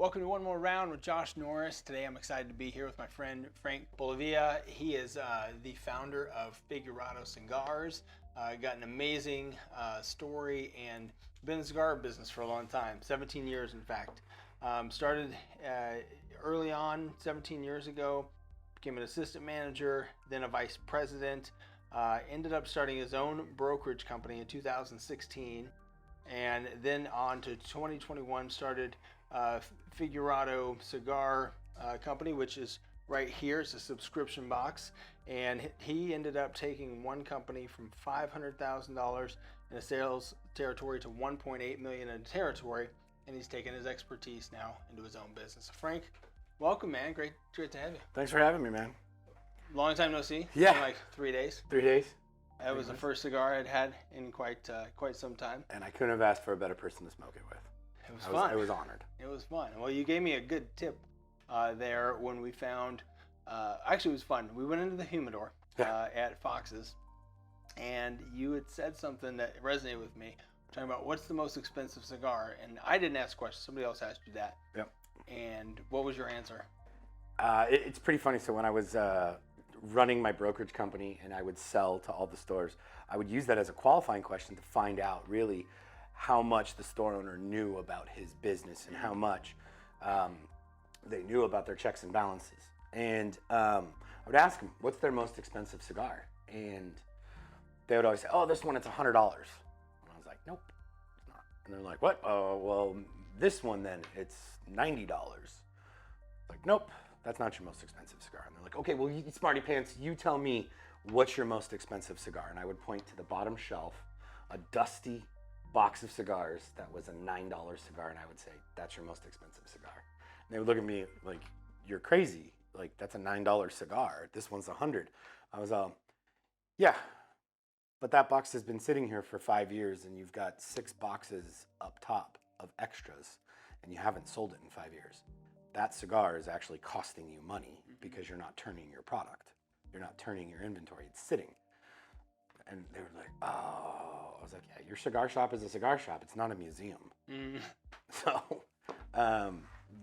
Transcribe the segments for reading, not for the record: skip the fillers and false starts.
Welcome to One More Round with Josh Norris. Today I'm excited to be here with my friend Frank Bellavia. He is the founder of Figurado Cigars. Got an amazing story and been in the cigar business for a long time, 17 years in fact. Started early on, 17 years ago, became an assistant manager, then a vice president. Ended up starting his own brokerage company in 2016, and then on to 2021 started Figurado Cigar Company, which is right here. It's a subscription box, and he ended up taking one company from $500,000 in a sales territory to $1.8 million in territory, and he's taken his expertise now into his own business. So Frank, welcome, man. Great to have you. Thanks for having me, man. Long time no see. Yeah. Like 3 days. 3 days. That was the first cigar I'd had in quite some time. And I couldn't have asked for a better person to smoke it with. It was fun. I was honored. It was fun. Well, you gave me a good tip there when we found. Actually, it was fun. We went into the humidor at Fox's, and you had said something that resonated with me. Talking about what's the most expensive cigar, and I didn't ask questions. Somebody else asked you that. Yep. And what was your answer? It's pretty funny. So when I was running my brokerage company and I would sell to all the stores, I would use that as a qualifying question to find out really how much the store owner knew about his business and how much they knew about their checks and balances. And I would ask them, what's their most expensive cigar? And they would always say, oh, this one, it's $100. And I was like, nope, it's not. And they're like, what? Oh, well, this one then, it's $90. Like, nope, that's not your most expensive cigar. And they're like, okay, well, you smarty pants, you tell me what's your most expensive cigar. And I would point to the bottom shelf, a dusty box of cigars that was a $9 cigar, and I would say, that's your most expensive cigar. And they would look at me like, you're crazy. Like, that's a $9 cigar. This one's $100. I was yeah, but that box has been sitting here for 5 years, and you've got 6 boxes up top of extras, and you haven't sold it in 5 years. That cigar is actually costing you money because you're not turning your product. You're not turning your inventory. It's sitting. And they were like, oh. I was like, yeah, your cigar shop is a cigar shop. It's not a museum. So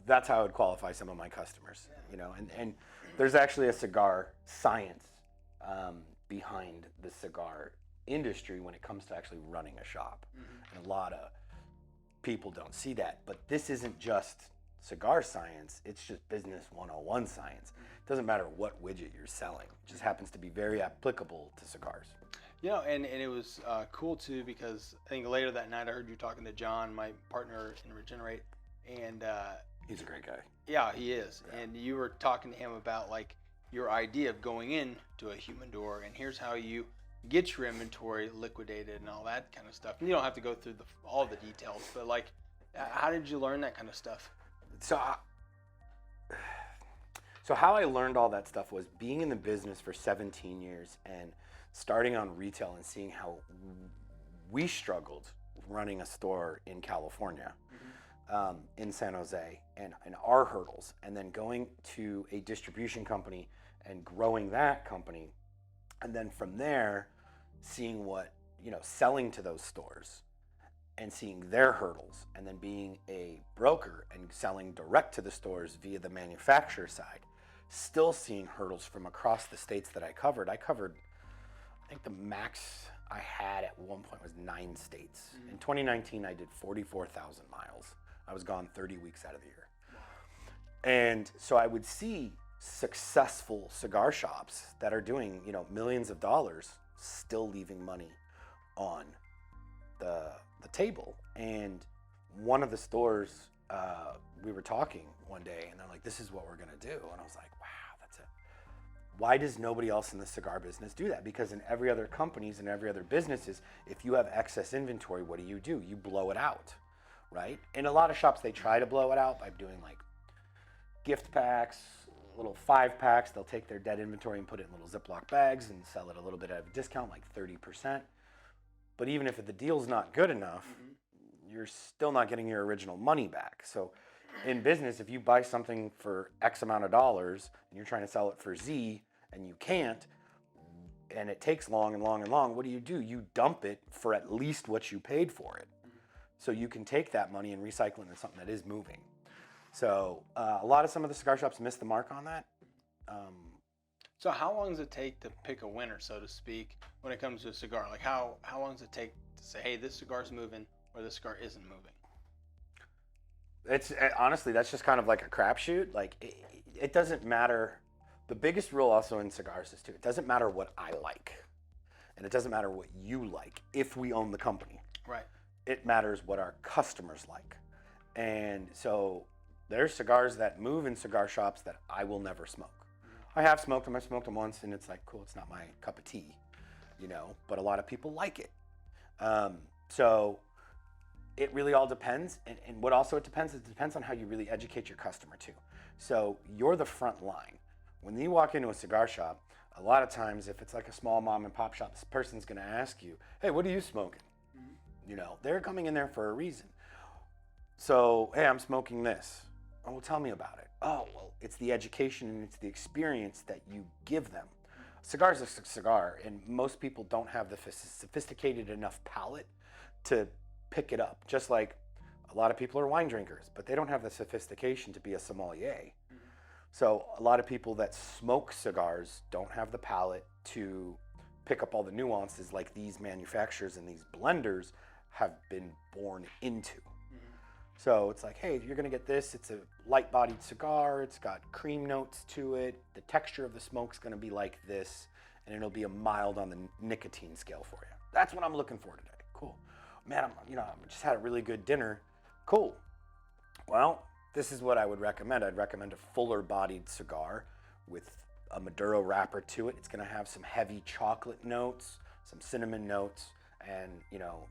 that's how I would qualify some of my customers, you know. And there's actually a cigar science behind the cigar industry when it comes to actually running a shop. And a lot of people don't see that. But this isn't just cigar science, it's just business 101 science. It doesn't matter what widget you're selling. It just happens to be very applicable to cigars. You know, and it was cool too, because I think later that night I heard you talking to John, my partner in Regenerate, and he's a great guy. Yeah, he is. Yeah. And you were talking to him about like your idea of going into a humidor, and here's how you get your inventory liquidated and all that kind of stuff. And you don't have to go through all the details, but like, how did you learn that kind of stuff? So how I learned all that stuff was being in the business for 17 years and starting on retail and seeing how we struggled running a store in California, in San Jose, and our hurdles, and then going to a distribution company and growing that company, and then from there seeing what, you know, selling to those stores and seeing their hurdles, and then being a broker and selling direct to the stores via the manufacturer side, still seeing hurdles from across the states that I covered. I think the max I had at one point was 9 states. In 2019, I did 44,000 miles. I was gone 30 weeks out of the year. And so I would see successful cigar shops that are doing, you know, millions of dollars still leaving money on the table. And one of the stores, we were talking one day, and they're like, this is what we're gonna do. And I was like, wow, that's it. Why does nobody else in the cigar business do that? Because in every other companies and every other businesses, if you have excess inventory, what do? You blow it out, right? In a lot of shops, they try to blow it out by doing like gift packs, little 5-packs. They'll take their dead inventory and put it in little Ziploc bags and sell it a little bit at a discount, like 30%. But even if the deal's not good enough, you're still not getting your original money back. So in business, if you buy something for X amount of dollars and you're trying to sell it for Z and you can't, and it takes long and long and long, what do? You dump it for at least what you paid for it. So you can take that money and recycle it into something that is moving. So a lot of some of the cigar shops miss the mark on that. So how long does it take to pick a winner, so to speak, when it comes to a cigar? Like how long does it take to say, hey, this cigar's moving or this cigar isn't moving? It's honestly, that's just kind of like a crapshoot. Like it doesn't matter. The biggest rule also in cigars is too, it doesn't matter what I like, and it doesn't matter what you like if we own the company. Right. It matters what our customers like. And so there's cigars that move in cigar shops that I will never smoke. I have smoked them. I smoked them once, and it's like, cool, it's not my cup of tea, but a lot of people like it. So it really all depends. And what also it depends on how you really educate your customer too. So you're the front line. When you walk into a cigar shop, a lot of times, if it's like a small mom and pop shop, this person's going to ask you, hey, what are you smoking? They're coming in there for a reason. So, hey, I'm smoking this. Oh, well, tell me about it. Oh, well, it's the education and it's the experience that you give them. A cigar is a cigar, and most people don't have the sophisticated enough palate to pick it up. Just like a lot of people are wine drinkers, but they don't have the sophistication to be a sommelier. So a lot of people that smoke cigars don't have the palate to pick up all the nuances like these manufacturers and these blenders have been born into. So it's like, hey, you're gonna get this. It's a light-bodied cigar. It's got cream notes to it. The texture of the smoke's gonna be like this, and it'll be a mild on the nicotine scale for you. That's what I'm looking for today. Cool, man. I just had a really good dinner. Cool. Well, this is what I would recommend. I'd recommend a fuller-bodied cigar with a Maduro wrapper to it. It's gonna have some heavy chocolate notes, some cinnamon notes, and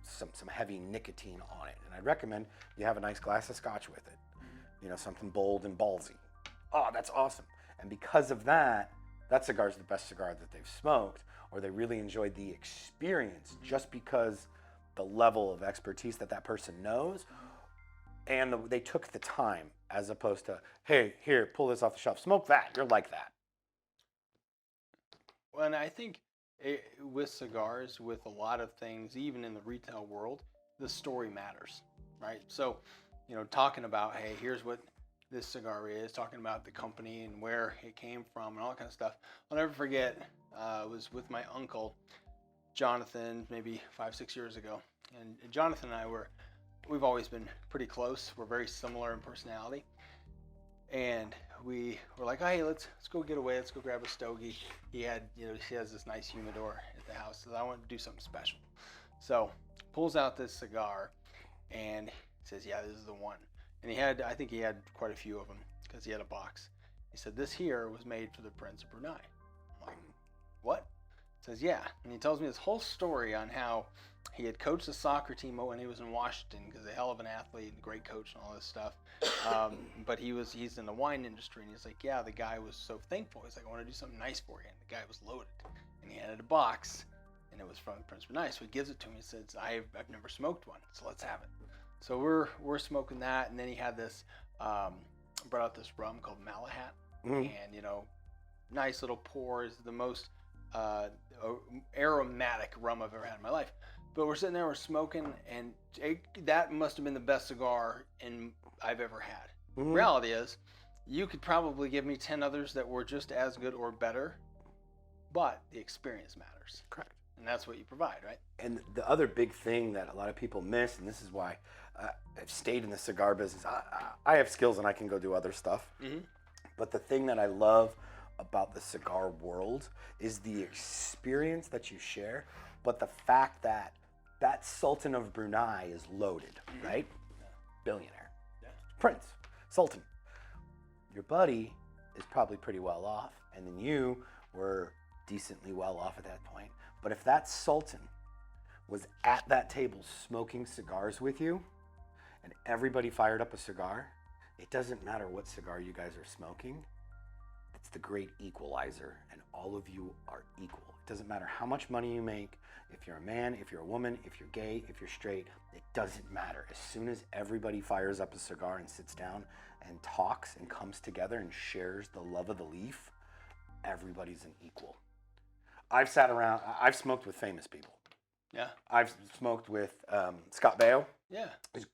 some heavy nicotine on it. And I'd recommend you have a nice glass of scotch with it. Something bold and ballsy. Oh, that's awesome. And because of that, that cigar is the best cigar that they've smoked, or they really enjoyed the experience just because the level of expertise that person knows, and they took the time, as opposed to, hey, here, pull this off the shelf, smoke that, you're like that. Well, and I think with cigars, with a lot of things, even in the retail world, the story matters, right? So, talking about, hey, here's what this cigar is, talking about the company and where it came from and all that kind of stuff. I'll never forget, I was with my uncle, Jonathan, maybe 5-6 years ago. And Jonathan and I we've always been pretty close. We're very similar in personality. And we were like, hey, let's go get away. Let's go grab a stogie. He has this nice humidor at the house. So I want to do something special. So pulls out this cigar and says, yeah, this is the one. And I think he had quite a few of them because he had a box. He said, this here was made for the Prince of Brunei. I'm like, what? He says, yeah. And he tells me this whole story on how he had coached the soccer team when he was in Washington, because he's a hell of an athlete and great coach and all this stuff. But he's in the wine industry, and he's like, yeah, the guy was so thankful. He's like, I want to do something nice for you. And the guy was loaded, and he handed a box, and it was from Prince of Brunei. So he gives it to me. He says, I've never smoked one, so let's have it. So we're smoking that, and then he had this brought out this rum called Malahat, and nice little pours, the most aromatic rum I've ever had in my life. But we're sitting there, we're smoking, and that must have been the best cigar I've ever had. Reality is, you could probably give me 10 others that were just as good or better, but the experience matters. Correct. And that's what you provide, right? And the other big thing that a lot of people miss, and this is why I've stayed in the cigar business, I have skills and I can go do other stuff. But the thing that I love about the cigar world is the experience that you share, but the fact that Sultan of Brunei is loaded, right? Billionaire. Prince, Sultan. Your buddy is probably pretty well off, and then you were decently well off at that point. But if that Sultan was at that table smoking cigars with you, and everybody fired up a cigar, it doesn't matter what cigar you guys are smoking. It's the great equalizer, and all of you are equal. It doesn't matter how much money you make, if you're a man, if you're a woman, if you're gay, if you're straight, it doesn't matter. As soon as everybody fires up a cigar and sits down and talks and comes together and shares the love of the leaf, everybody's an equal. I've smoked with famous people. Yeah. I've smoked with Scott Baio. Yeah. He's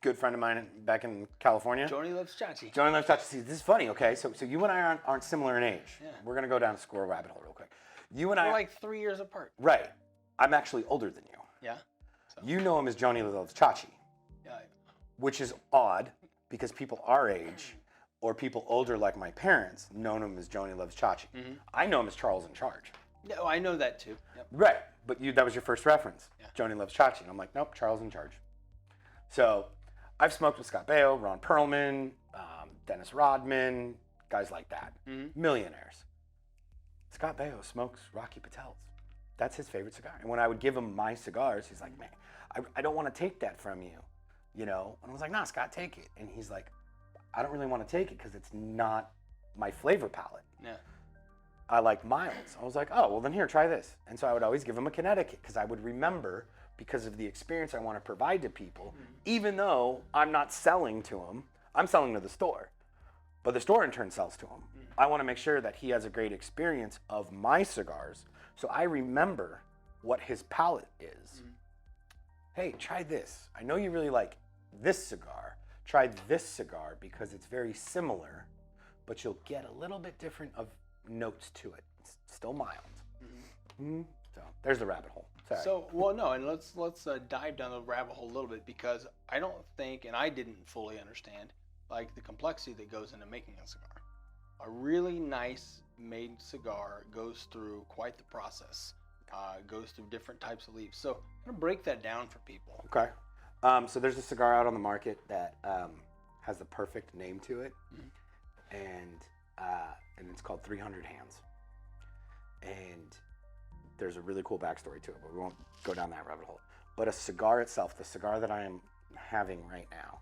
good friend of mine back in California. Joni loves Chachi. Joni loves Chachi. See, this is funny, okay? So you and I aren't similar in age. Yeah. We're going to go down a squirrel rabbit hole real quick. You and I... We're like 3 years apart. Right. I'm actually older than you. Yeah. So. You know him as Joni loves Chachi. Yeah. Which is odd because people our age or people older like my parents know him as Joni loves Chachi. Mm-hmm. I know him as Charles in Charge. Yeah, I know that too. Yep. Right. But that was your first reference. Yeah. Joni loves Chachi. And I'm like, nope, Charles in Charge. So I've smoked with Scott Baio, Ron Perlman, Dennis Rodman, guys like that. Mm-hmm. Millionaires. Scott Baio smokes Rocky Patel's. That's his favorite cigar. And when I would give him my cigars, he's like, man, I don't want to take that from you, you know? And I was like, nah, Scott, take it. And he's like, I don't really want to take it because it's not my flavor palette. Yeah. I like milds. I was like, oh, well then here, try this. And so I would always give him a Connecticut because I would remember because of the experience I want to provide to people, even though I'm not selling to him, I'm selling to the store. But the store in turn sells to him. I want to make sure that he has a great experience of my cigars so I remember what his palate is. Hey, try this. I know you really like this cigar. Try this cigar because it's very similar, but you'll get a little bit different of notes to it. It's still mild. So there's the rabbit hole. Sorry. So, well, no, and let's dive down the rabbit hole a little bit because I don't think, and I didn't fully understand, like the complexity that goes into making a cigar. A really nice made cigar goes through quite the process. Goes through different types of leaves. So I'm gonna break that down for people. Okay. So there's a cigar out on the market that has the perfect name to it, and it's called 300 Hands. And there's a really cool backstory to it, but we won't go down that rabbit hole. But a cigar itself, the cigar that I am having right now,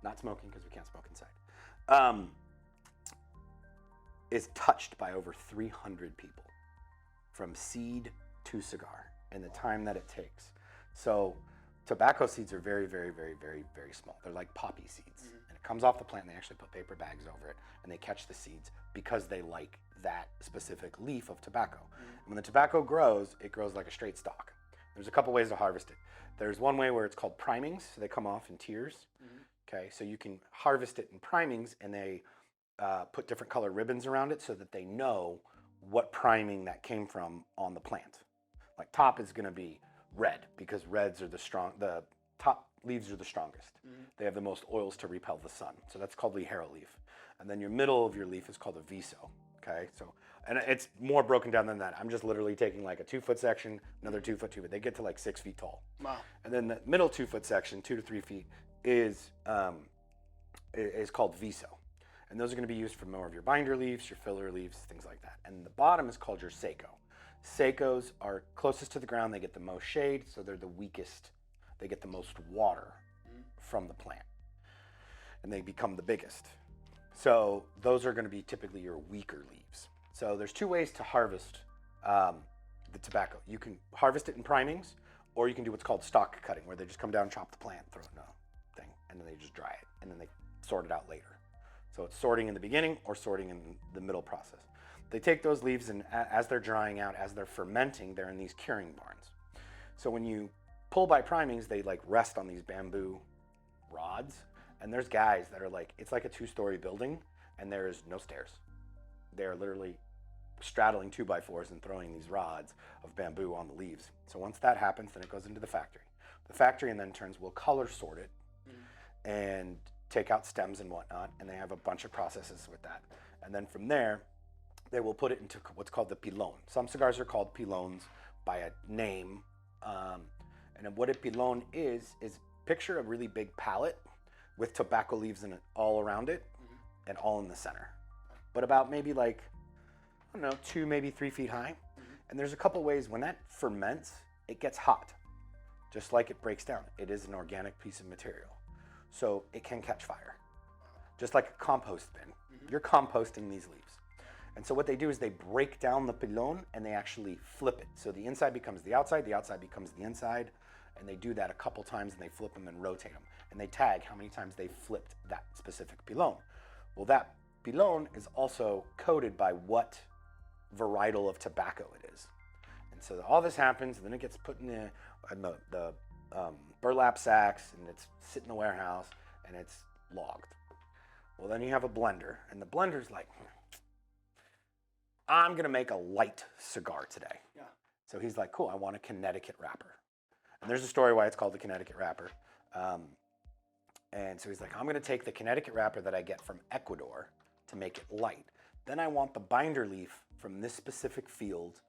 not smoking because we can't smoke inside, is touched by over 300 people from seed to cigar and the time that it takes. So tobacco seeds are very, very, very, very, very small. They're like poppy seeds. And it comes off the plant and they actually put paper bags over it and they catch the seeds because they like that specific leaf of tobacco. And when the tobacco grows, it grows like a straight stalk. There's a couple ways to harvest it. There's one way where it's called primings, so they come off in tiers. Okay, so you can harvest it in primings and they put different color ribbons around it so that they know what priming that came from on the plant. Like top is gonna be red because reds are the top leaves are the strongest. They have the most oils to repel the sun. So that's called Ligero leaf. And then your middle of your leaf is called a viso. Okay, so, and it's more broken down than that. I'm just literally taking like a 2-foot section, another 2-foot, 2 foot. They get to like 6 feet tall. Wow. And then the middle 2-foot section, 2 to 3 feet, is called viso. And those are going to be used for more of your binder leaves, your filler leaves, things like that. And the bottom is called your seco. Secos are closest to the ground. They get the most shade, so they're the weakest. They get the most water from the plant. And they become the biggest. So those are going to be typically your weaker leaves. So there's 2 ways to harvest the tobacco. You can harvest it in primings, or you can do what's called stalk cutting, where they just come down, chop the plant, throw it in a thing, and then they just dry it, and then they sort it out later. So it's sorting in the beginning or sorting in the middle process. They take those leaves and as they're drying out, as they're fermenting, they're in these curing barns. So when you pull by primings, they like rest on these bamboo rods. And there's guys that are like, it's like a 2-story building and there is no stairs. They're literally straddling 2x4s and throwing these rods of bamboo on the leaves. So once that happens, then it goes into the factory. The factory in then turns will color sort it and take out stems and whatnot. And they have a bunch of processes with that. And then from there, they will put it into what's called the pilon. Some cigars are called pilons by a name. And what a pilon is picture a really big pallet with tobacco leaves in it all around it and all in the center. But about maybe like, I don't know, 2, maybe 3 feet high. And there's a couple ways when that ferments, it gets hot. Just like it breaks down. It is an organic piece of material. So it can catch fire. Just like a compost bin. You're composting these leaves. And so what they do is they break down the pilon and they actually flip it. So the inside becomes the outside becomes the inside. And they do that a couple times and they flip them and rotate them. And they tag how many times they flipped that specific pilon. Well, that pilon is also coded by what varietal of tobacco it is. And so all this happens and then it gets put in the burlap sacks and it's sit in the warehouse. and it's logged. Well, then you have a blender, and the blender's like, I'm gonna make a light cigar today. Yeah. So he's like, cool, I want a Connecticut wrapper. And there's a story why it's called the Connecticut wrapper. And so he's like, I'm gonna take the Connecticut wrapper that I get from Ecuador to make it light. Then I want the binder leaf from this specific field,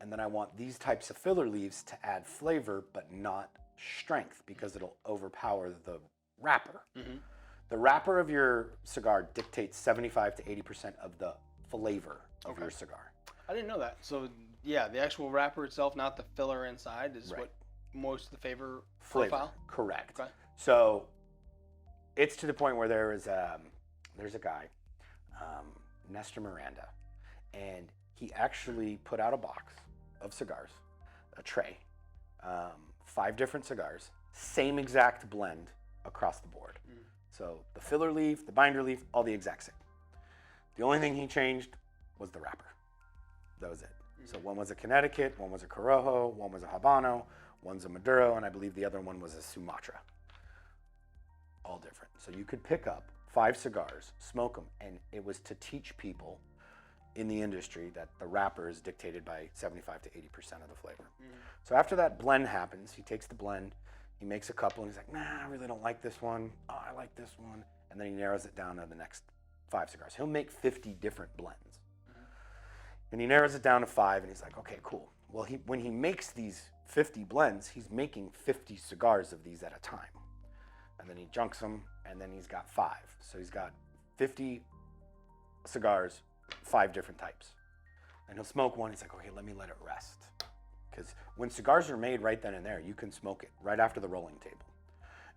and then I want these types of filler leaves to add flavor, but not strength, because it'll overpower the wrapper. Mm-hmm. The wrapper of your cigar dictates 75 to 80% of the flavor of your cigar. I didn't know that. So yeah, the actual wrapper itself, not the filler inside, is Right. what most of the flavor profile? Correct. Okay. So it's to the point where there's a guy, Nestor Miranda, and he actually put out a box of cigars, a tray, 5 different cigars, same exact blend across the board. Mm. So the filler leaf, the binder leaf, all the exact same. The only thing he changed was the wrapper. That was it. So one was a Connecticut, one was a Corojo, one was a Habano, one's a Maduro, and I believe the other one was a Sumatra. All different. So you could pick up 5 cigars, smoke them, and it was to teach people in the industry that the wrapper is dictated by 75 to 80% of the flavor. So after that blend happens, he takes the blend, he makes a couple, and he's like, nah, I really don't like this one. Oh, I like this one. And then he narrows it down to the next 5 cigars. He'll make 50 different blends. And he narrows it down to 5, and he's like, okay, cool. Well, when he makes these 50 blends, he's making 50 cigars of these at a time. And then he junks them, and then he's got 5. So he's got 50 cigars, 5 different types. And he'll smoke one, he's like, okay, let me let it rest. Because when cigars are made right then and there, you can smoke it right after the rolling table.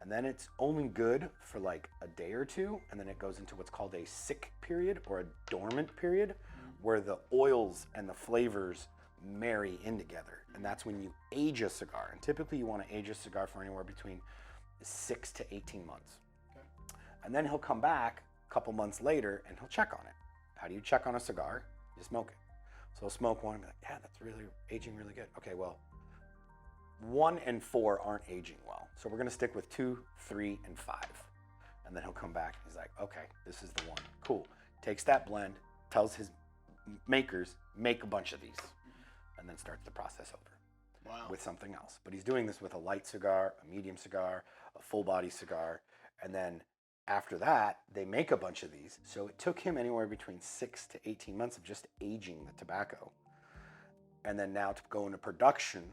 And then it's only good for like a day or two, and then it goes into what's called a sick period or a dormant period, where the oils and the flavors marry in together. And that's when you age a cigar. And typically you want to age a cigar for anywhere between 6 to 18 months. Okay. And then he'll come back a couple months later and he'll check on it. How do you check on a cigar? You smoke it. So he'll smoke one and be like, yeah, that's really aging really good. Okay, well, 1 and 4 aren't aging well. So we're gonna stick with 2, 3, and 5. And then he'll come back and he's like, okay, this is the one. Cool. Takes that blend, tells his makers, make a bunch of these, and then starts the process over. Wow. With something else. But he's doing this with a light cigar, a medium cigar, a full body cigar, and then after that, they make a bunch of these. So it took him anywhere between 6 to 18 months of just aging the tobacco. And then now to go into production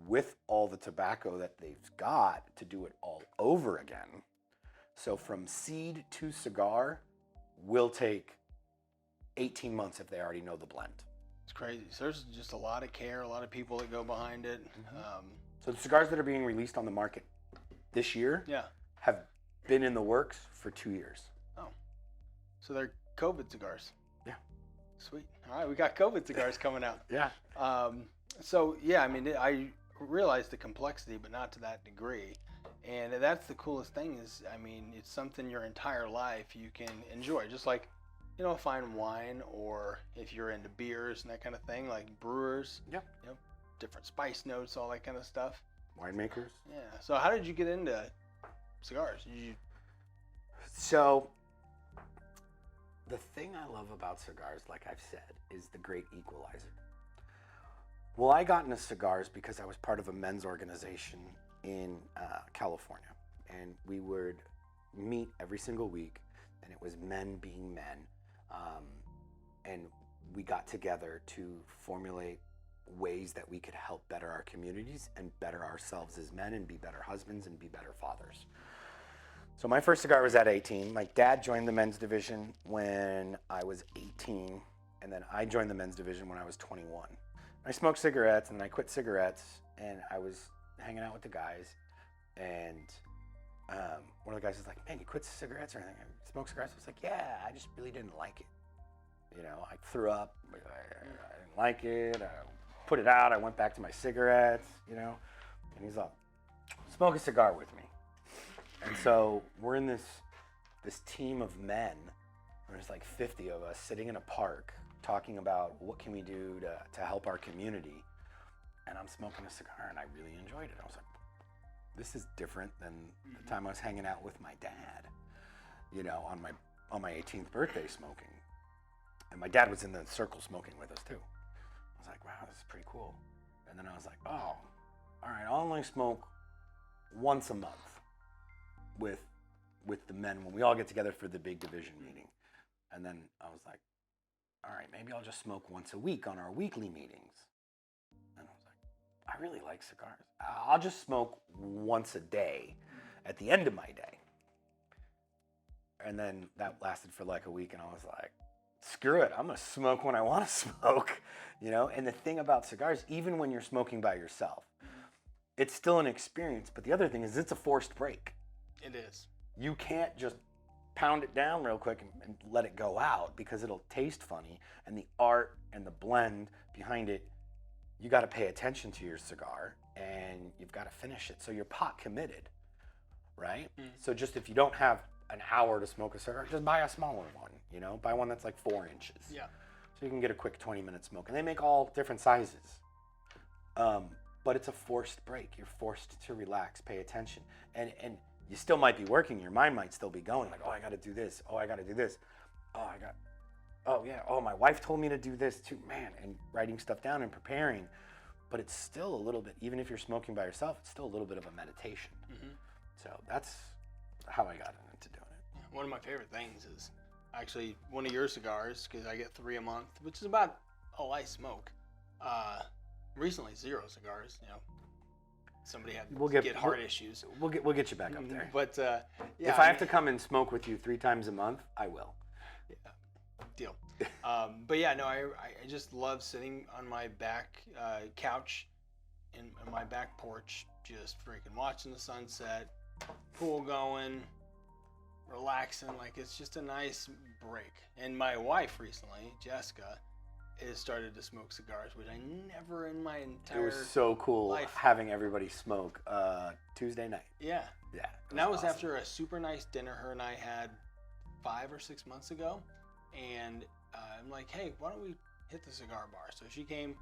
with all the tobacco that they've got to do it all over again. So from seed to cigar will take 18 months if they already know the blend. It's crazy. So there's just a lot of care, a lot of people that go behind it. So the cigars that are being released on the market this year Yeah. have been in the works for 2 years. Oh. So they're COVID cigars. Yeah. Sweet. All right, we got COVID cigars coming out. Yeah. So yeah, I mean, I realize the complexity, but not to that degree. And that's the coolest thing is, I mean, it's something your entire life you can enjoy. Just like, you know, fine wine, or if you're into beers and that kind of thing, like brewers. Yep. You know, different spice notes, all that kind of stuff. Winemakers. Yeah. So how did you get into cigars? So the thing I love about cigars, like I've said, is the great equalizer. Well, I got into cigars because I was part of a men's organization in California, and we would meet every single week, and it was men being men, and we got together to formulate ways that we could help better our communities and better ourselves as men and be better husbands and be better fathers. So my first cigar was at 18. My dad joined the men's division when I was 18, and then I joined the men's division when I was 21. I smoked cigarettes, and then I quit cigarettes, and I was hanging out with the guys, and one of the guys was like, man, you quit cigarettes or anything? I smoke cigarettes? I was like, yeah, I just really didn't like it. You know, I threw up, I didn't like it, I put it out, I went back to my cigarettes, you know, and he's like, smoke a cigar with me. And so we're in this team of men, there's like 50 of us sitting in a park talking about what can we do to help our community. And I'm smoking a cigar and I really enjoyed it. I was like, this is different than the time I was hanging out with my dad, you know, on my 18th birthday smoking. And my dad was in the circle smoking with us too. I was like, wow, this is pretty cool. And then I was like, oh, all right, I'll only smoke once a month with the men when we all get together for the big division meeting. And then I was like, all right, maybe I'll just smoke once a week on our weekly meetings. And I was like, I really like cigars. I'll just smoke once a day at the end of my day. And then that lasted for like a week, and I was like, screw it, I'm gonna smoke when I want to smoke, you know? And the thing about cigars, even when you're smoking by yourself, it's still an experience, but the other thing is it's a forced break. It is. You can't just pound it down real quick and let it go out because it'll taste funny, and the art and the blend behind it, you got to pay attention to your cigar and you've got to finish it. So you're pot committed, right? So just if you don't have an hour to smoke a cigar, just buy a smaller one, you know, buy one that's like 4 inches. Yeah. So you can get a quick 20-minute smoke, and they make all different sizes. But it's a forced break. You're forced to relax, pay attention, and you still might be working. Your mind might still be going like, oh, I got to do this. Oh, I got to do this. Oh yeah. Oh, my wife told me to do this too, man. And writing stuff down and preparing, but it's still a little bit. Even if you're smoking by yourself, it's still a little bit of a meditation. So that's how I got into doing it. One of my favorite things is actually one of your cigars, because I get 3 a month, which is about all I smoke. Recently, 0 cigars. You know, somebody had get heart issues. We'll get you back up there. But yeah, if I have to come and smoke with you 3 times a month, I will. Yeah, deal. But yeah, no, I just love sitting on my back couch in my back porch, just freaking watching the sunset, pool going, relaxing. Like, it's just a nice break. And my wife recently, Jessica, has started to smoke cigars, which I never in my entire life. It was so cool life. Having everybody smoke Tuesday night. Yeah. Yeah. And that was awesome. After a super nice dinner her and I had 5 or 6 months ago. And I'm like, hey, why don't we hit the cigar bar? So she came,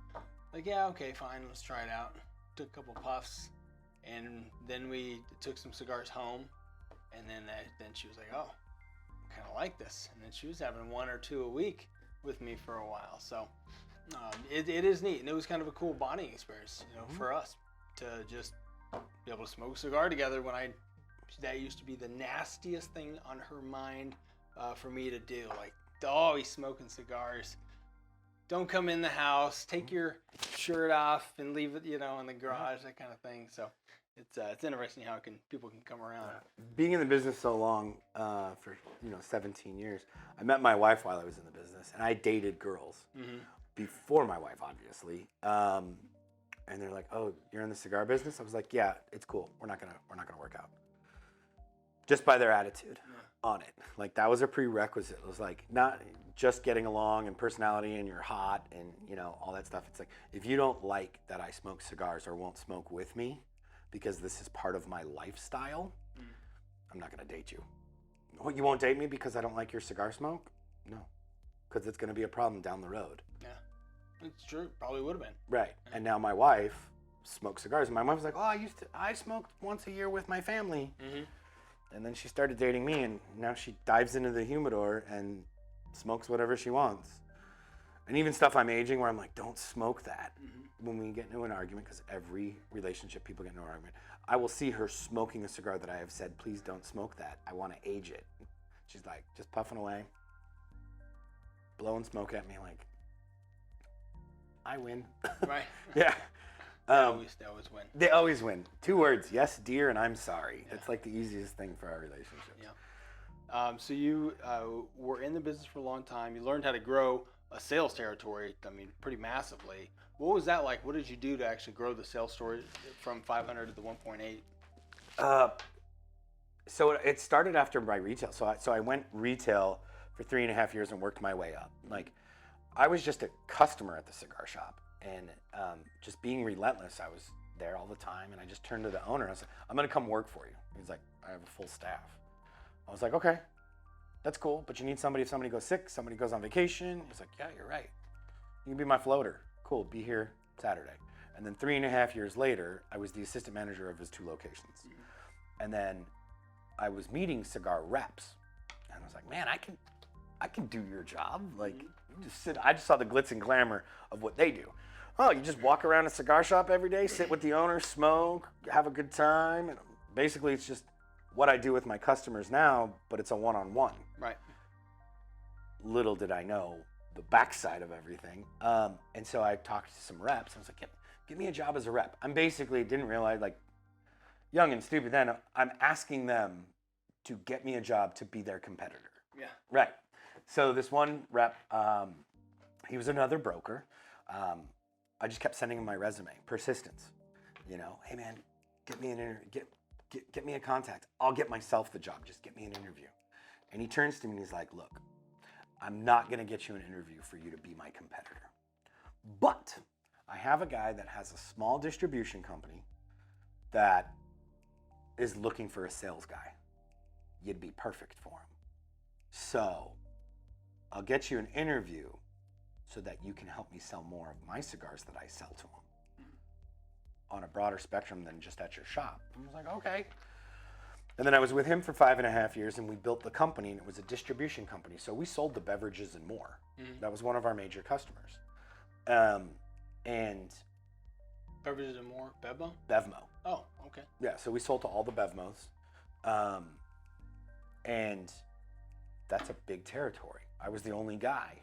like, yeah, okay, fine, let's try it out. Took a couple puffs, and then we took some cigars home. And then she was like, oh, I kind of like this. And then she was having 1 or 2 a week with me for a while. So it is neat. And it was kind of a cool bonding experience, you know, for us to just be able to smoke a cigar together that used to be the nastiest thing on her mind for me to do. Like, oh, he's smoking cigars. Don't come in the house. Take your shirt off and leave it, you know, in the garage, that kind of thing. So it's interesting how people can come around. Being in the business so long, for 17 years, I met my wife while I was in the business, and I dated girls before my wife, obviously. And they're like, "Oh, you're in the cigar business?" I was like, "Yeah, it's cool. We're not gonna work out." Just by their attitude on it, like that was a prerequisite. It was like not just getting along and personality and you're hot and all that stuff. It's like if you don't like that I smoke cigars or won't smoke with me, because this is part of my lifestyle, I'm not going to date you. Oh, you won't date me because I don't like your cigar smoke? No, because it's going to be a problem down the road. Yeah, it's true. Probably would have been. Right. And now my wife smokes cigars. And my wife was like, oh, I smoked once a year with my family. And then she started dating me, and now she dives into the humidor and smokes whatever she wants. And even stuff I'm aging where I'm like, don't smoke that. When we get into an argument, because every relationship people get into an argument, I will see her smoking a cigar that I have said, please don't smoke that. I want to age it. She's like, just puffing away, blowing smoke at me like, I win. Right. Yeah. They always win. They always win. 2 words, yes, dear, and I'm sorry. It's like the easiest thing for our relationship. Yeah. So you were in the business for a long time. You learned how to grow a sales territory, pretty massively. What was that like? What did you do to actually grow the sales story from 500 to the 1.8? So it started after my retail. So I went retail for 3.5 years and worked my way up. Like, I was just a customer at the cigar shop, and just being relentless. I was there all the time, and I just turned to the owner. I was like, I'm going to come work for you. He's like, I have a full staff. I was like, okay, that's cool, but you need somebody if somebody goes sick, somebody goes on vacation. He's like, yeah, you're right. You can be my floater. Cool, be here Saturday. And then 3.5 years later, I was the assistant manager of his 2 locations. And then I was meeting cigar reps. And I was like, man, I can do your job. Like, you just sit. I just saw the glitz and glamour of what they do. Oh, you just walk around a cigar shop every day, sit with the owner, smoke, have a good time. And basically, it's just what I do with my customers now, but it's a one-on-one. Right. Little did I know the backside of everything. And so I talked to some reps. I was like, give me a job as a rep. I'm basically, didn't realize, like, young and stupid then, I'm asking them to get me a job to be their competitor. Yeah. Right. So this one rep, he was another broker. I just kept sending him my resume. Persistence. You know, hey man, get me an interview. Get me a contact. I'll get myself the job. Just get me an interview. And he turns to me and he's like, look, I'm not going to get you an interview for you to be my competitor. But I have a guy that has a small distribution company that is looking for a sales guy. You'd be perfect for him. So I'll get you an interview so that you can help me sell more of my cigars that I sell to him on a broader spectrum than just at your shop. I was like, okay. And then I was with him for 5.5 years, and we built the company, and it was a distribution company. So we sold the beverages and more. That was one of our major customers. And Beverages and more. Bevmo? Bevmo. Oh, okay. Yeah, so we sold to all the Bevmos. And that's a big territory. I was the only guy.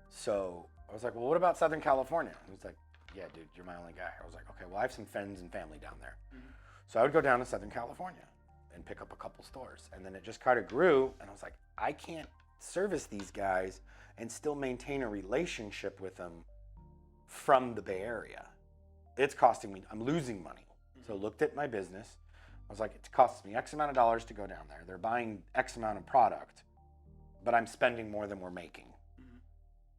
So I was like, well, what about Southern California? And he's like, yeah, dude, you're my only guy. I was like, okay, well, I have some friends and family down there. So I would go down to Southern California and pick up a couple stores. And then it just kind of grew. And I was like, I can't service these guys and still maintain a relationship with them from the Bay Area. It's costing me, I'm losing money. So looked at my business. I was like, it costs me X amount of dollars to go down there. They're buying X amount of product, but I'm spending more than we're making.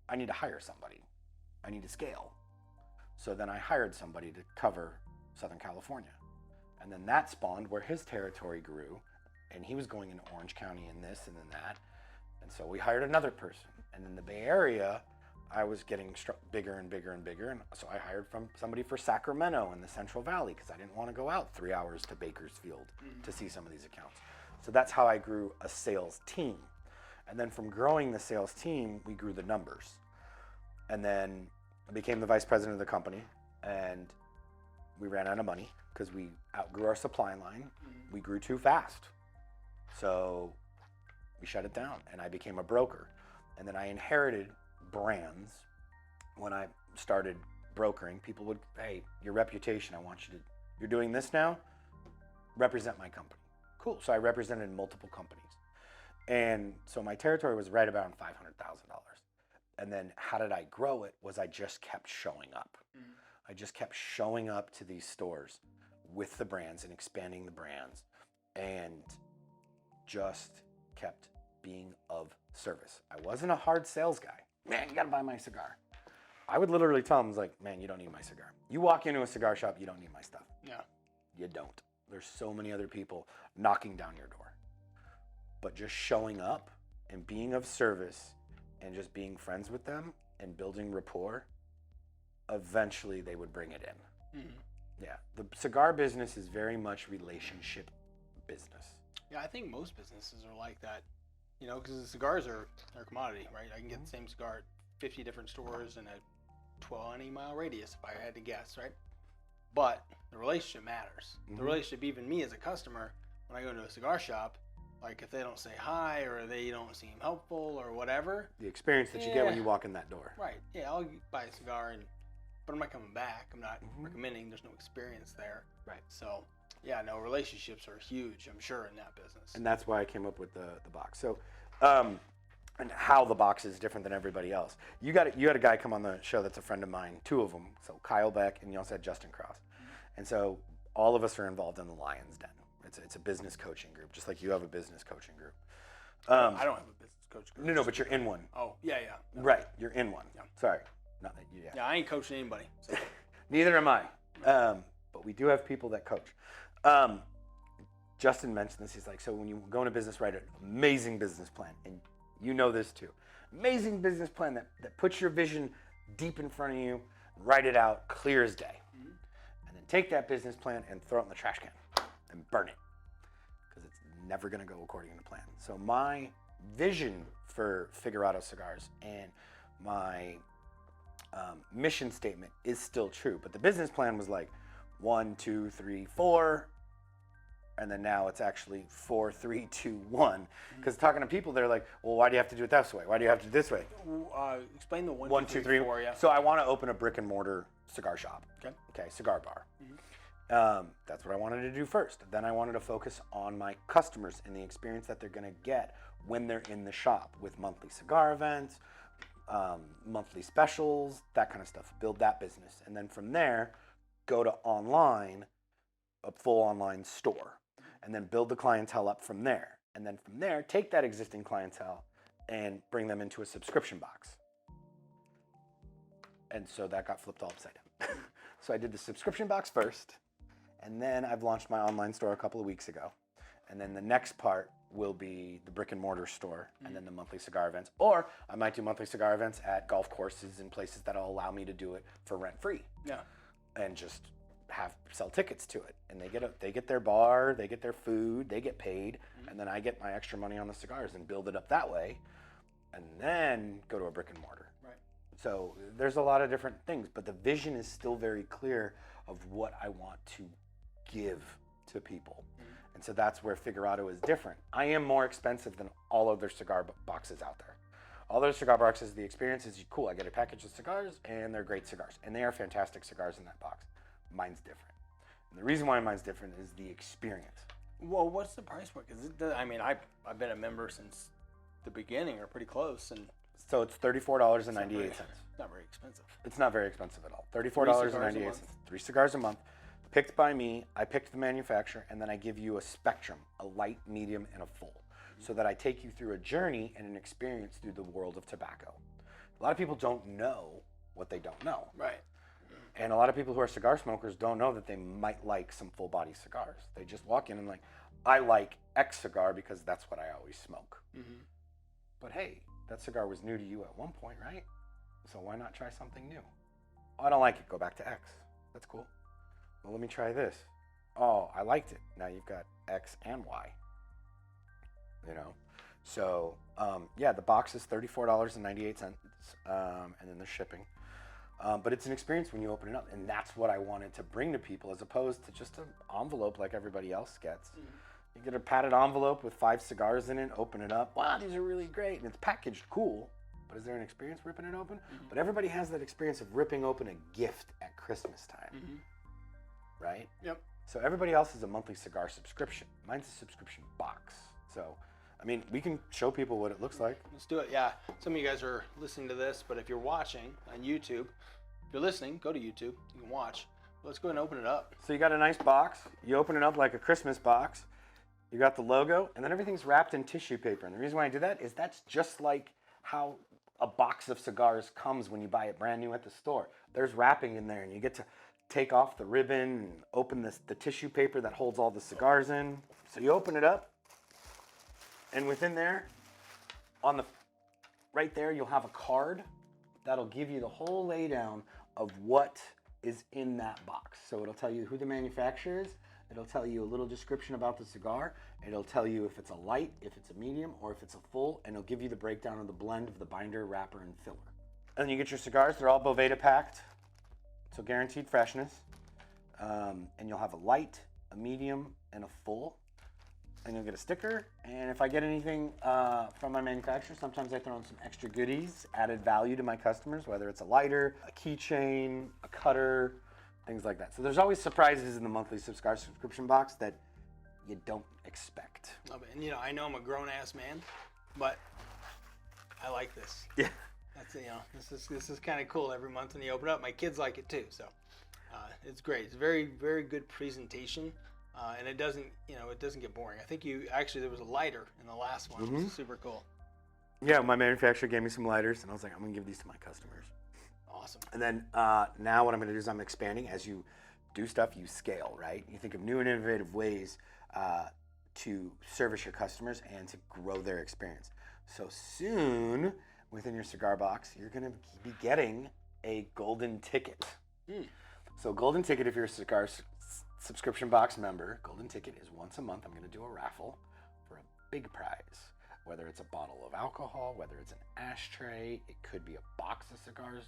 I need to hire somebody. I need to scale. So then I hired somebody to cover Southern California. And then that spawned where his territory grew, and he was going into Orange County and this and then that. And so we hired another person. And in the Bay Area, I was getting bigger and bigger and bigger. And so I hired from somebody for Sacramento in the Central Valley because I didn't want to go out 3 hours to Bakersfield to see some of these accounts. So that's how I grew a sales team. And then from growing the sales team, we grew the numbers. And then I became the vice president of the company, and we ran out of money because we outgrew our supply line. We grew too fast. So we shut it down, and I became a broker. And then I inherited brands. When I started brokering, people would, hey, your reputation, you're doing this now? Represent my company. Cool. So I represented multiple companies. And so my territory was right around $500,000. And then how did I grow it was I just kept showing up. I just kept showing up to these stores with the brands and expanding the brands and just kept being of service. I wasn't a hard sales guy. Man, you gotta buy my cigar. I would literally tell them, like, man, you don't need my cigar. You walk into a cigar shop, you don't need my stuff. Yeah. You don't. There's so many other people knocking down your door. But just showing up and being of service and just being friends with them and building rapport, eventually they would bring it in. Yeah, the cigar business is very much relationship business. Yeah, I think most businesses are like that, you know, because the cigars are a commodity, right? I can get the same cigar at 50 different stores in a 20-mile radius if I had to guess, right? But the relationship matters. The relationship, even me as a customer, when I go into a cigar shop, like if they don't say hi or they don't seem helpful or whatever. The experience that you get when you walk in that door. Right. Yeah, I'll buy a cigar, but I'm not coming back. I'm not recommending. There's no experience there. Right. So, yeah, no, relationships are huge, I'm sure, in that business. And that's why I came up with the box. So, and how the box is different than everybody else. You had a guy come on the show that's a friend of mine, 2 of them. So Kyle Beck and you also had Justin Cross. And so all of us are involved in the Lion's Den. It's a business coaching group, just like you have a business coaching group. I don't have a business coach group. No, but you're in one. Oh, yeah. No. Right, you're in one. Yeah. Sorry. Not that you, Yeah, I ain't coaching anybody. So. Neither am I. But we do have people that coach. Justin mentioned this. He's like, so when you go into business, write an amazing business plan. And you know this too. Amazing business plan that puts your vision deep in front of you. Write it out clear as day. and then take that business plan and throw it in the trash can and burn it, because it's never going to go according to plan. So my vision for Figurado Cigars and my mission statement is still true, but the business plan was like 1, 2, 3, 4, and then now it's actually 4, 3, 2, 1. Because talking to people, they're like, well, why do you have to do it this way? Why do you have to do it this way? Explain the 1, 2, 3, 4. Yeah. So I want to open a brick and mortar cigar shop. Okay, cigar bar. That's what I wanted to do first. Then I wanted to focus on my customers and the experience that they're going to get when they're in the shop, with monthly cigar events, monthly specials, that kind of stuff. Build that business. And then from there, go to online, a full online store, and then build the clientele up from there. And then from there, take that existing clientele and bring them into a subscription box. And so that got flipped all upside down. So I did the subscription box first, and then I've launched my online store a couple of weeks ago. And then the next part will be the brick and mortar store, and then the monthly cigar events. Or I might do monthly cigar events at golf courses and places that'll allow me to do it for rent free. Yeah. And just sell tickets to it, and they get their bar, they get their food, they get paid, and then I get my extra money on the cigars and build it up that way, and then go to a brick and mortar. Right. So there's a lot of different things, but the vision is still very clear of what I want to give to people. And so that's where Figurado is different. I am more expensive than all other cigar boxes out there. All those cigar boxes, the experience is cool. I get a package of cigars, and they're great cigars, and they are fantastic cigars in that box. Mine's different. And the reason why mine's different is the experience. Well, what's the price point? Because I've been a member since the beginning, or pretty close, and so it's $34.98. Not very expensive. It's not very expensive at all. $34.98. 3 cigars a month, picked by me. I picked the manufacturer, and then I give you a spectrum, a light, medium, and a full, so that I take you through a journey and an experience through the world of tobacco. A lot of people don't know what they don't know. Right. And a lot of people who are cigar smokers don't know that they might like some full body cigars. They just walk in and like, I like X cigar because that's what I always smoke. But hey, that cigar was new to you at one point, right? So why not try something new? Oh, I don't like it. Go back to X. That's cool. Well, let me try this. Oh, I liked it. Now you've got X and Y. You know? So, yeah, the box is $34.98, and then the shipping. But it's an experience when you open it up, and that's what I wanted to bring to people, as opposed to just an envelope like everybody else gets. You get a padded envelope with 5 cigars in it, open it up. Wow, these are really great, and it's packaged cool. But is there an experience ripping it open? But everybody has that experience of ripping open a gift at Christmas time, right? Yep. So everybody else is a monthly cigar subscription. Mine's a subscription box. So, I mean, we can show people what it looks like. Let's do it, yeah. Some of you guys are listening to this, but if you're watching on YouTube, if you're listening, go to YouTube, you can watch. Let's go ahead and open it up. So you got a nice box. You open it up like a Christmas box. You got the logo, and then everything's wrapped in tissue paper. And the reason why I do that is that's just like how a box of cigars comes when you buy it brand new at the store. There's wrapping in there, and you get to take off the ribbon and open the tissue paper that holds all the cigars in. So you open it up, and within there, right there, you'll have a card that'll give you the whole laydown of what is in that box. So it'll tell you who the manufacturer is. It'll tell you a little description about the cigar. It'll tell you if it's a light, if it's a medium, or if it's a full, and it'll give you the breakdown of the blend of the binder, wrapper, and filler. And then you get your cigars. They're all Boveda packed, so guaranteed freshness. And you'll have a light, a medium, and a full. And you'll get a sticker. And if I get anything from my manufacturer, sometimes I throw in some extra goodies, added value to my customers, whether it's a lighter, a keychain, a cutter, things like that. So there's always surprises in the monthly cigar subscription box that you don't expect. Love it. And you know, I know I'm a grown-ass man, but I like this. Yeah. That's, you know, this is kind of cool every month when you open it up. My kids like it too, so it's great. It's very, very good presentation. And it doesn't get boring. I think there was a lighter in the last one, which is super cool. Yeah, my manufacturer gave me some lighters, and I was like, I'm gonna give these to my customers. Awesome. And then now what I'm gonna do is I'm expanding. As you do stuff, you scale, right? You think of new and innovative ways to service your customers and to grow their experience. So soon, within your cigar box, you're gonna be getting a golden ticket. So Golden Ticket, if you're a cigar subscription box member, Golden Ticket is once a month. I'm going to do a raffle for a big prize. Whether it's a bottle of alcohol, whether it's an ashtray, it could be a box of cigars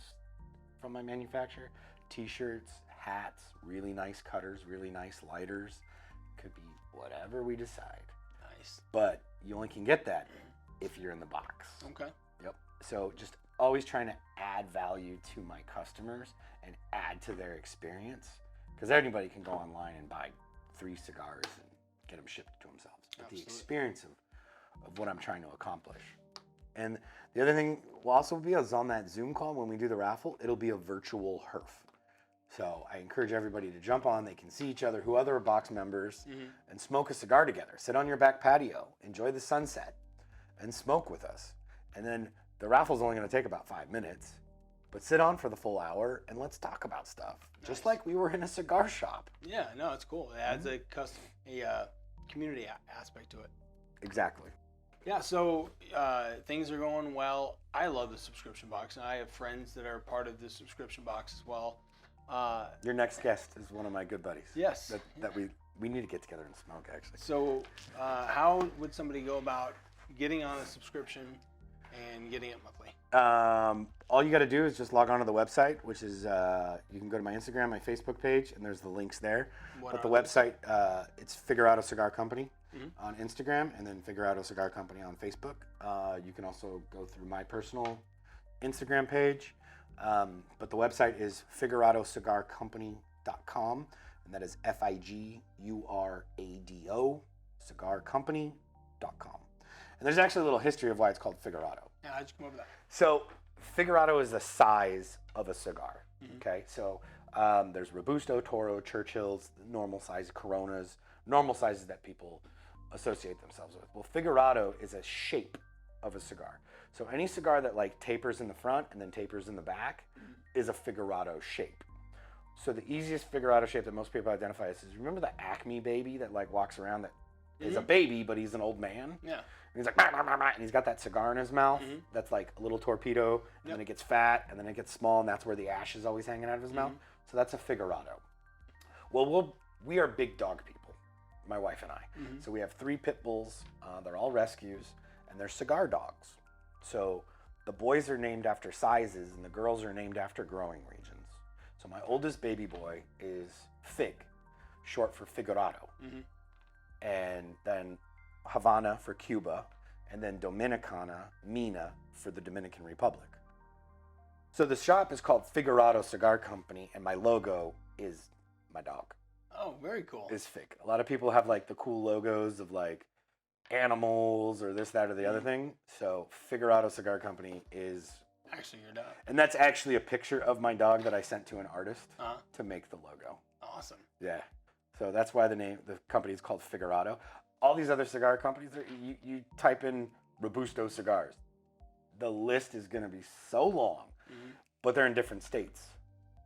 from my manufacturer, t-shirts, hats, really nice cutters, really nice lighters. Could be whatever we decide. Nice. But you only can get that if you're in the box. Okay. Yep. So just always trying to add value to my customers and add to their experience, because anybody can go online and buy 3 cigars and get them shipped to themselves. But the experience of what I'm trying to accomplish. And the other thing will also be is on that Zoom call when we do the raffle, it'll be a virtual HERF. So I encourage everybody to jump on. They can see each other, who other box members, and smoke a cigar together. Sit on your back patio, enjoy the sunset, and smoke with us. And then the raffle's only going to take about 5 minutes, but sit on for the full hour and let's talk about stuff. Nice. Just like we were in a cigar shop. Yeah, no, it's cool. It adds a community aspect to it. Exactly. Yeah, so things are going well. I love the subscription box, and I have friends that are part of the subscription box as well. Your next guest is one of my good buddies. Yes. That we need to get together and smoke, actually. So how would somebody go about getting on a subscription and getting it monthly? All you got to do is just log on to the website, which is you can go to my Instagram, my Facebook page, and there's the links there. But the website, it's Figurado Cigar Company on Instagram, and then Figurado Cigar Company on Facebook. You can also go through my personal Instagram page. But the website is figuradocigarcompany.com, and that is FIGURADO, cigarcompany.com. And there's actually a little history of why it's called Figurado. Yeah, how'd you come up with that? So Figurado is the size of a cigar. Okay, so there's Robusto, Toro, Churchills, normal size Coronas, normal sizes that people associate themselves with. Well, Figurado is a shape of a cigar. So any cigar that like tapers in the front and then tapers in the back is a Figurado shape. So the easiest Figurado shape that most people identify is remember the Acme baby that like walks around that is a baby, but he's an old man? Yeah. And he's like, bah, bah, bah, bah, and he's got that cigar in his mouth that's like a little torpedo, and then it gets fat, and then it gets small, and that's where the ash is always hanging out of his mouth. So that's a Figurado. Well, we are big dog people, my wife and I. So we have 3 pit bulls. They're all rescues, and they're cigar dogs. So the boys are named after sizes, and the girls are named after growing regions. So my oldest baby boy is Fig, short for Figurado. And then Havana for Cuba, and then Dominicana, Mina, for the Dominican Republic. So the shop is called Figurado Cigar Company, and my logo is my dog. Oh, very cool. Is Fig. A lot of people have like the cool logos of like animals or this, that, or the other thing. So Figurado Cigar Company is actually your dog. And that's actually a picture of my dog that I sent to an artist to make the logo. Awesome. Yeah. So that's why the company is called Figurado. All these other cigar companies, you type in Robusto cigars. The list is going to be so long, but they're in different states.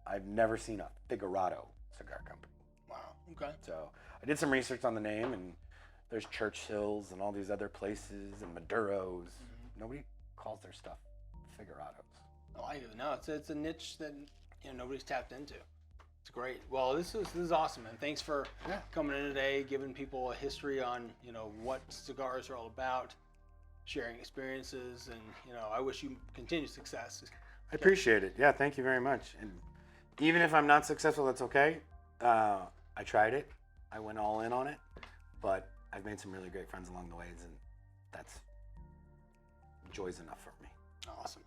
I've never seen a Figurado cigar company. Wow, okay. So I did some research on the name, and there's Churchills and all these other places and Maduros. Nobody calls their stuff Figurados. Oh, I do. No, it's a niche that nobody's tapped into. It's great. Well, this is awesome, man. Thanks for coming in today, giving people a history on what cigars are all about, sharing experiences, and I wish you continued success. I appreciate it. Yeah, thank you very much. And even if I'm not successful, that's okay. I tried it. I went all in on it, but I've made some really great friends along the ways, and that's joy's enough for me. Awesome.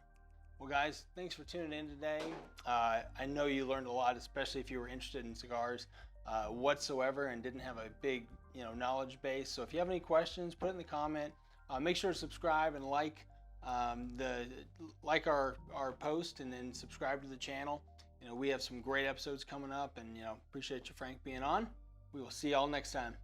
Well, guys, thanks for tuning in today. I know you learned a lot, especially if you were interested in cigars whatsoever and didn't have a big, knowledge base. So if you have any questions, put it in the comment. Make sure to subscribe and like our post, and then subscribe to the channel. We have some great episodes coming up, and appreciate you, Frank, being on. We will see y'all next time.